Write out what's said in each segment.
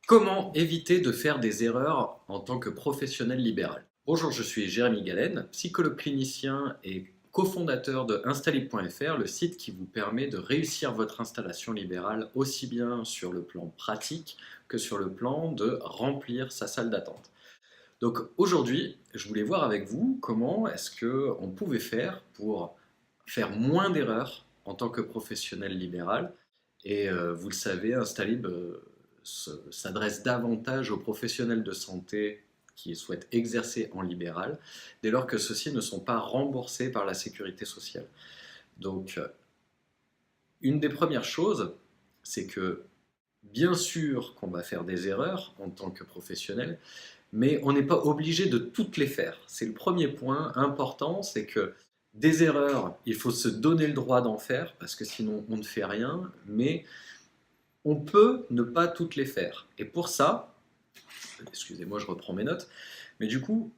Comment éviter de faire des erreurs en tant que professionnel libéral? Bonjour, je suis Jérémy Galen, psychologue clinicien et cofondateur de Installib.fr, le site qui vous permet de réussir votre installation libérale aussi bien sur le plan pratique que sur le plan de remplir sa salle d'attente. Donc aujourd'hui, je voulais voir avec vous comment est-ce qu'on pouvait faire pour faire moins d'erreurs en tant que professionnel libéral. Et vous le savez, Instalib s'adresse davantage aux professionnels de santé qui souhaitent exercer en libéral, dès lors que ceux-ci ne sont pas remboursés par la sécurité sociale. Donc, une des premières choses, c'est que bien sûr qu'on va faire des erreurs en tant que professionnel, mais on n'est pas obligé de toutes les faire. C'est le premier point important, c'est que des erreurs, il faut se donner le droit d'en faire, parce que sinon on ne fait rien, mais on peut ne pas toutes les faire. Et pour ça, excusez-moi, je reprends mes notes, mais du coup,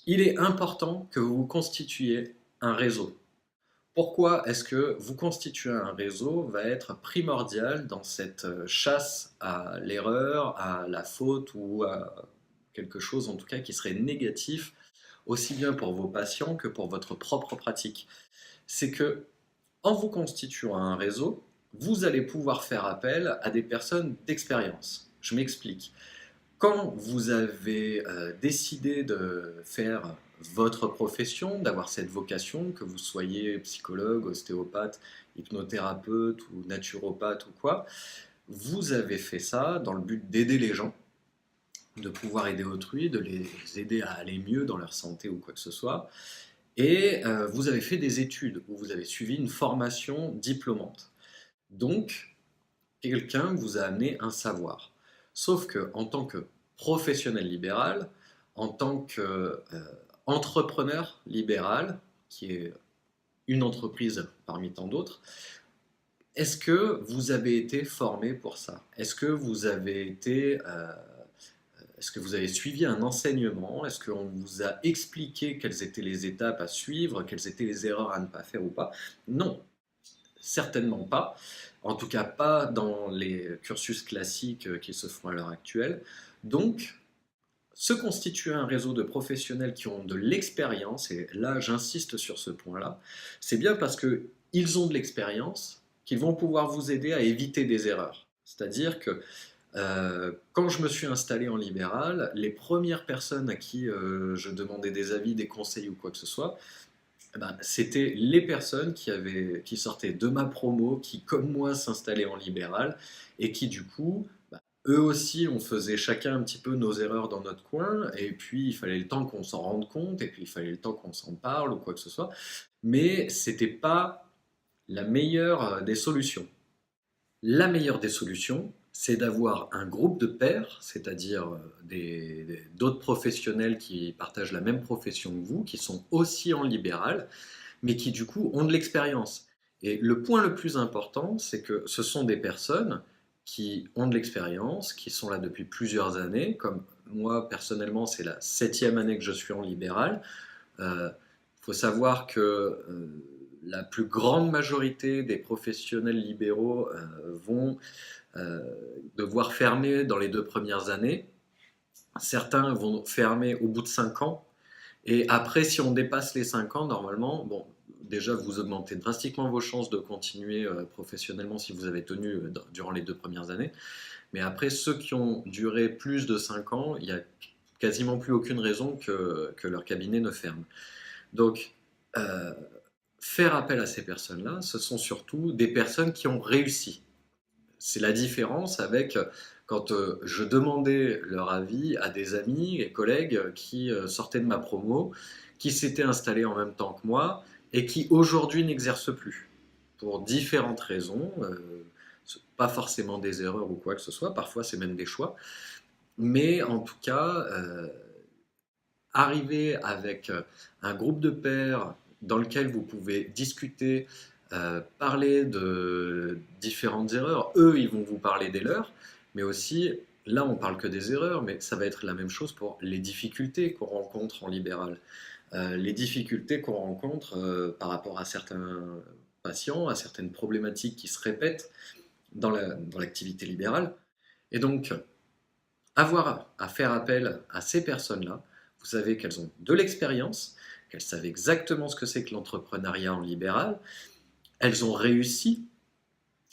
il est important que vous constituiez un réseau. Pourquoi est-ce que vous constituer un réseau va être primordial dans cette chasse à l'erreur, à la faute ou à quelque chose en tout cas qui serait négatif aussi bien pour vos patients que pour votre propre pratique? C'est que en vous constituant un réseau, vous allez pouvoir faire appel à des personnes d'expérience. Je m'explique. Quand vous avez décidé de faire votre profession, d'avoir cette vocation, que vous soyez psychologue, ostéopathe, hypnothérapeute ou naturopathe ou quoi, vous avez fait ça dans le but d'aider les gens, de pouvoir aider autrui, de les aider à aller mieux dans leur santé ou quoi que ce soit. Et vous avez fait des études, ou vous avez suivi une formation diplômante. Donc, quelqu'un vous a amené un savoir. Sauf que en tant que professionnel libéral, en tant qu'entrepreneur libéral, qui est une entreprise parmi tant d'autres, est-ce que vous avez été formé pour ça? Est-ce que vous avez suivi un enseignement? Est-ce qu'on vous a expliqué quelles étaient les étapes à suivre, quelles étaient les erreurs à ne pas faire ou pas? Non, certainement pas. En tout cas, pas dans les cursus classiques qui se font à l'heure actuelle. Donc, se constituer un réseau de professionnels qui ont de l'expérience, et là j'insiste sur ce point-là, c'est bien parce qu'ils ont de l'expérience qu'ils vont pouvoir vous aider à éviter des erreurs. C'est-à-dire que quand je me suis installé en libéral, les premières personnes à qui je demandais des avis, des conseils ou quoi que ce soit, eh ben, c'était les personnes qui sortaient de ma promo, qui comme moi s'installaient en libéral et qui du coup, bah, eux aussi, on faisait chacun un petit peu nos erreurs dans notre coin et puis il fallait le temps qu'on s'en rende compte et puis il fallait le temps qu'on s'en parle ou quoi que ce soit. Mais c'était pas la meilleure des solutions. La meilleure des solutions, c'est d'avoir un groupe de pairs, c'est-à-dire d'autres professionnels qui partagent la même profession que vous, qui sont aussi en libéral, mais qui du coup ont de l'expérience. Et le point le plus important, c'est que ce sont des personnes qui ont de l'expérience, qui sont là depuis plusieurs années, comme moi personnellement c'est la septième année que je suis en libéral. Il faut savoir que la plus grande majorité des professionnels libéraux vont euh, devoir fermer dans les 2 premières années. Certains vont fermer au bout de 5 ans. Et après, si on dépasse les 5 ans, normalement, bon, déjà, vous augmentez drastiquement vos chances de continuer professionnellement si vous avez tenu durant les 2 premières années. Mais après, ceux qui ont duré plus de 5 ans, il n'y a quasiment plus aucune raison que leur cabinet ne ferme. Donc, euh, faire appel à ces personnes-là, ce sont surtout des personnes qui ont réussi. C'est la différence avec quand je demandais leur avis à des amis et collègues qui sortaient de ma promo, qui s'étaient installés en même temps que moi et qui aujourd'hui n'exercent plus. Pour différentes raisons, pas forcément des erreurs ou quoi que ce soit, parfois c'est même des choix, mais en tout cas, arriver avec un groupe de pairs dans lequel vous pouvez discuter, parler de différentes erreurs. Eux, ils vont vous parler des leurs, mais aussi, là, on parle que des erreurs, mais ça va être la même chose pour les difficultés qu'on rencontre en libéral. Les difficultés qu'on rencontre par rapport à certains patients, à certaines problématiques qui se répètent dans l'activité libérale. Et donc, avoir à faire appel à ces personnes-là. Vous savez qu'elles ont de l'expérience, qu'elles savent exactement ce que c'est que l'entrepreneuriat en libéral. Elles ont réussi,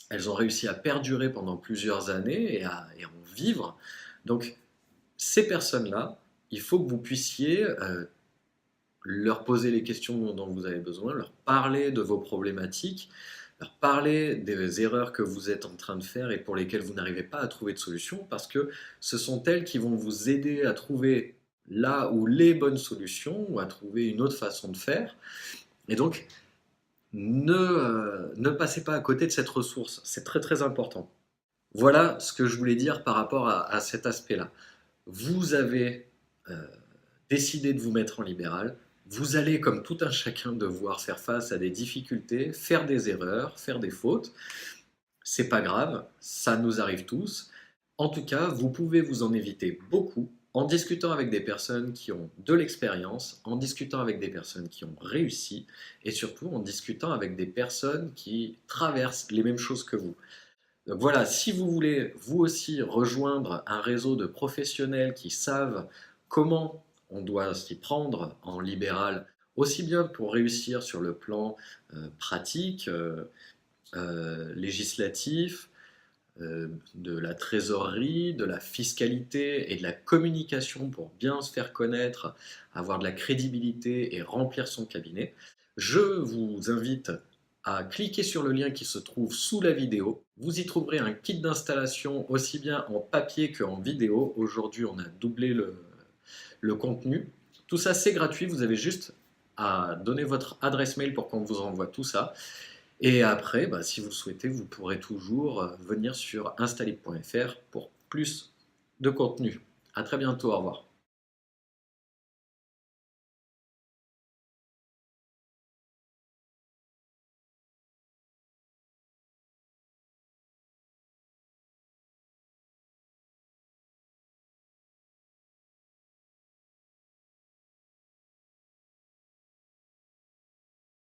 elles ont réussi à perdurer pendant plusieurs années et à en vivre. Donc, ces personnes-là, il faut que vous puissiez leur poser les questions dont vous avez besoin, leur parler de vos problématiques, leur parler des erreurs que vous êtes en train de faire et pour lesquelles vous n'arrivez pas à trouver de solution, parce que ce sont elles qui vont vous aider à trouver là où les bonnes solutions ou à trouver une autre façon de faire. Et donc, ne passez pas à côté de cette ressource, c'est très très important. Voilà ce que je voulais dire par rapport à cet aspect-là. Vous avez euh, décidé de vous mettre en libéral, vous allez, comme tout un chacun, devoir faire face à des difficultés, faire des erreurs, faire des fautes. C'est pas grave, ça nous arrive tous. En tout cas, vous pouvez vous en éviter beaucoup en discutant avec des personnes qui ont de l'expérience, en discutant avec des personnes qui ont réussi, et surtout en discutant avec des personnes qui traversent les mêmes choses que vous. Donc voilà, si vous voulez vous aussi rejoindre un réseau de professionnels qui savent comment on doit s'y prendre en libéral, aussi bien pour réussir sur le plan pratique, législatif, de la trésorerie, de la fiscalité et de la communication pour bien se faire connaître, avoir de la crédibilité et remplir son cabinet, je vous invite à cliquer sur le lien qui se trouve sous la vidéo. Vous y trouverez un kit d'installation aussi bien en papier qu'en vidéo. Aujourd'hui, on a doublé le contenu. Tout ça, c'est gratuit. Vous avez juste à donner votre adresse mail pour qu'on vous envoie tout ça. Et après, bah, si vous le souhaitez, vous pourrez toujours venir sur installib.fr pour plus de contenu. À très bientôt, au revoir.